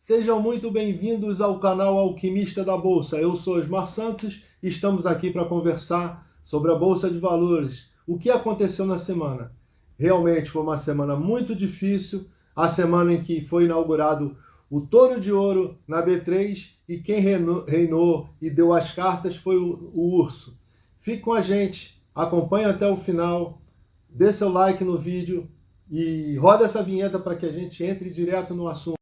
Sejam muito bem-vindos ao canal Alquimista da Bolsa. Eu sou Osmar Santos e estamos aqui para conversar sobre a Bolsa de Valores. O que aconteceu na semana? Realmente foi uma semana muito difícil, a semana em que foi inaugurado o Touro de Ouro na B3 e quem reinou e deu as cartas foi o Urso. Fique com a gente, acompanhe até o final, dê seu like no vídeo e roda essa vinheta para que a gente entre direto no assunto.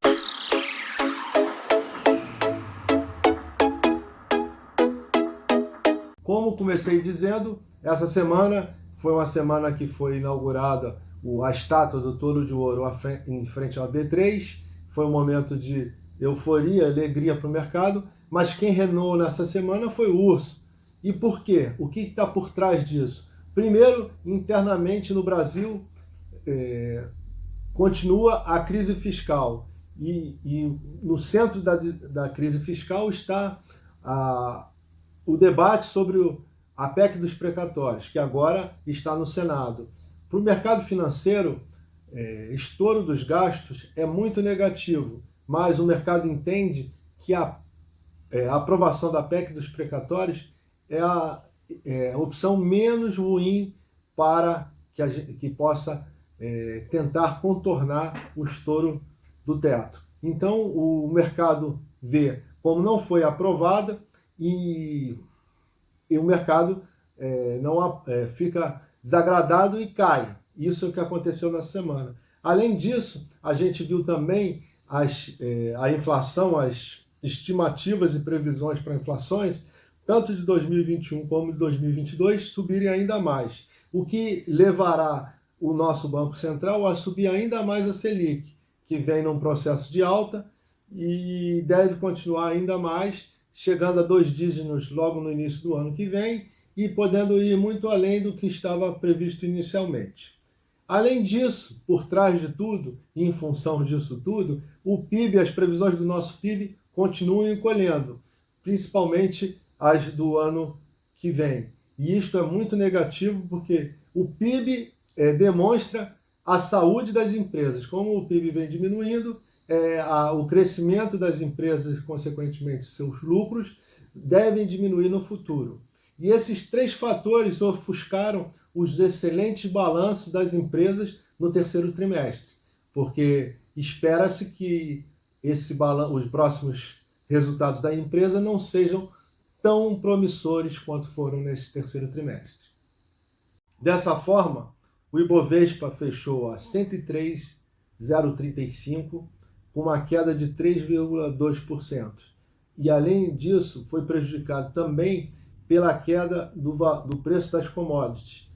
Como comecei dizendo, essa semana foi uma semana que foi inaugurada a estátua do Touro de Ouro em frente ao B3. Foi um momento de euforia, alegria para o mercado, mas quem reinou nessa semana foi o Urso. E por quê? O que está por trás disso? Primeiro, internamente no Brasil, continua a crise fiscal. E no centro da crise fiscal está o debate sobre a PEC dos precatórios, que agora está no Senado. Para o mercado financeiro, estouro dos gastos é muito negativo, mas o mercado entende que a aprovação da PEC dos precatórios é a opção menos ruim para que possa tentar contornar o estouro do teto. Então, o mercado vê como não foi aprovada e o mercado fica desagradado e cai. Isso é o que aconteceu na semana. Além disso, a gente viu também a inflação, as estimativas e previsões para inflações, tanto de 2021 como de 2022, subirem ainda mais, o que levará o nosso Banco Central a subir ainda mais a Selic, que vem num processo de alta e deve continuar ainda mais, chegando a 2 dígitos logo no início do ano que vem e podendo ir muito além do que estava previsto inicialmente. Além disso, por trás de tudo, e em função disso tudo, o PIB, as previsões do nosso PIB continuam encolhendo, principalmente as do ano que vem. E isto é muito negativo porque o PIB demonstra a saúde das empresas. Como o PIB vem diminuindo, o crescimento das empresas, consequentemente seus lucros, devem diminuir no futuro. E esses três fatores ofuscaram os excelentes balanços das empresas no terceiro trimestre, porque espera-se que os próximos resultados da empresa não sejam tão promissores quanto foram nesse terceiro trimestre. Dessa forma, o Ibovespa fechou a 103.035, com uma queda de 3,2%. E, além disso, foi prejudicado também pela queda do preço das commodities,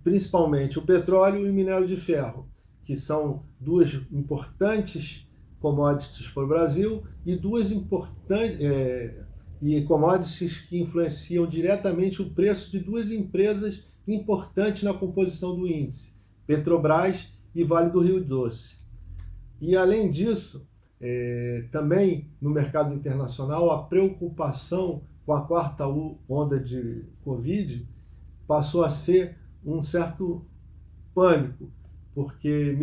principalmente o petróleo e o minério de ferro, que são duas importantes commodities para o Brasil e duas importantes commodities que influenciam diretamente o preço de duas empresas importantes na composição do índice, Petrobras e Vale do Rio Doce. E, além disso, também no mercado internacional, a preocupação com a quarta onda de Covid passou a ser um certo pânico, porque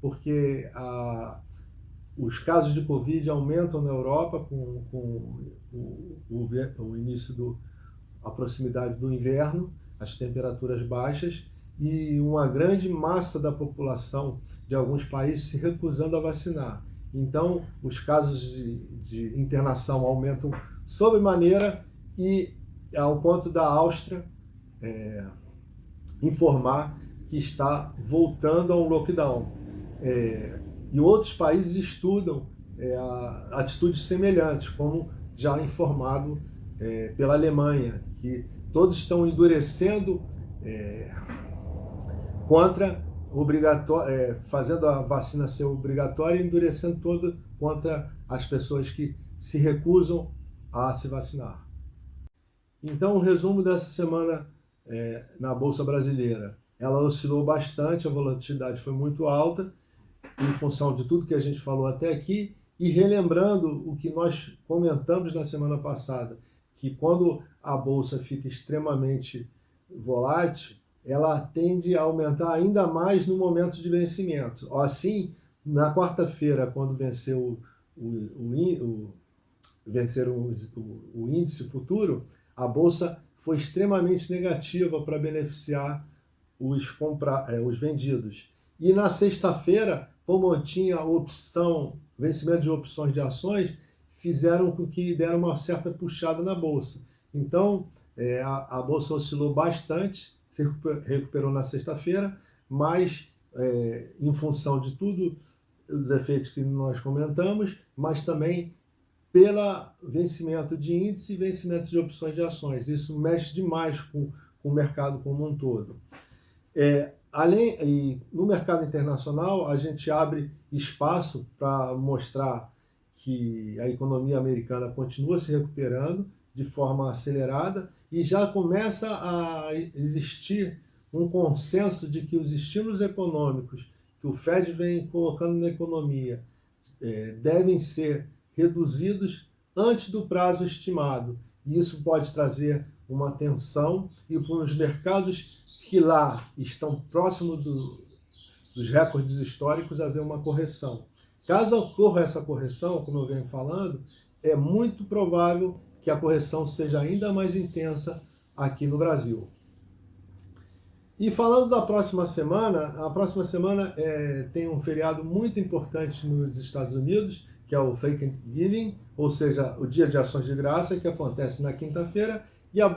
porque os casos de Covid aumentam na Europa com o início a proximidade do inverno, as temperaturas baixas e uma grande massa da população de alguns países se recusando a vacinar. Então, os casos de internação aumentam sobremaneira e ao ponto da Áustria informar que está voltando a um lockdown. E outros países estudam atitudes semelhantes, como já informado pela Alemanha, que todos estão endurecendo fazendo a vacina ser obrigatória e endurecendo todo contra as pessoas que se recusam a se vacinar. Então, o resumo dessa semana na Bolsa Brasileira. Ela oscilou bastante, a volatilidade foi muito alta, em função de tudo que a gente falou até aqui, e relembrando o que nós comentamos na semana passada, que quando a Bolsa fica extremamente volátil, ela tende a aumentar ainda mais no momento de vencimento. Assim, na quarta-feira, quando venceu venceram o índice futuro, a Bolsa foi extremamente negativa para beneficiar os vendidos. E na sexta-feira, como tinha vencimento de opções de ações, fizeram com que deram uma certa puxada na Bolsa. Então, a Bolsa oscilou bastante, se recuperou na sexta-feira, mas em função de tudo, os efeitos que nós comentamos, mas também pelo vencimento de índice e vencimento de opções de ações. Isso mexe demais com o mercado como um todo. E no mercado internacional, a gente abre espaço para mostrar que a economia americana continua se recuperando de forma acelerada e já começa a existir um consenso de que os estímulos econômicos que o Fed vem colocando na economia devem ser reduzidos antes do prazo estimado. E isso pode trazer uma tensão e para os mercados que lá estão próximos dos recordes históricos haver uma correção. Caso ocorra essa correção, como eu venho falando, é muito provável que a correção seja ainda mais intensa aqui no Brasil. E falando da próxima semana, a próxima semana tem um feriado muito importante nos Estados Unidos, que é o Thanksgiving, ou seja, o Dia de Ações de Graça, que acontece na quinta-feira, e as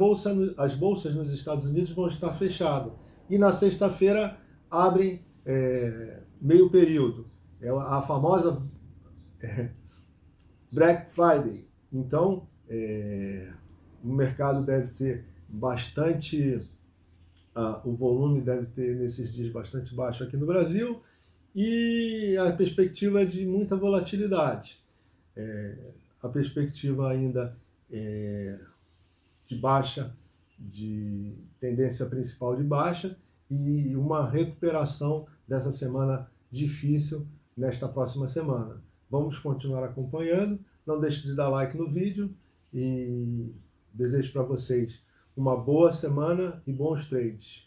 bolsas nos Estados Unidos vão estar fechadas. E na sexta-feira abrem meio período. É a famosa Black Friday. Então, o mercado deve ser bastante... o volume deve ter nesses dias bastante baixo aqui no Brasil e a perspectiva é de muita volatilidade. A perspectiva ainda de baixa, de tendência principal de baixa e uma recuperação dessa semana difícil nesta próxima semana. Vamos continuar acompanhando, não deixe de dar like no vídeo e desejo para vocês uma boa semana e bons trades.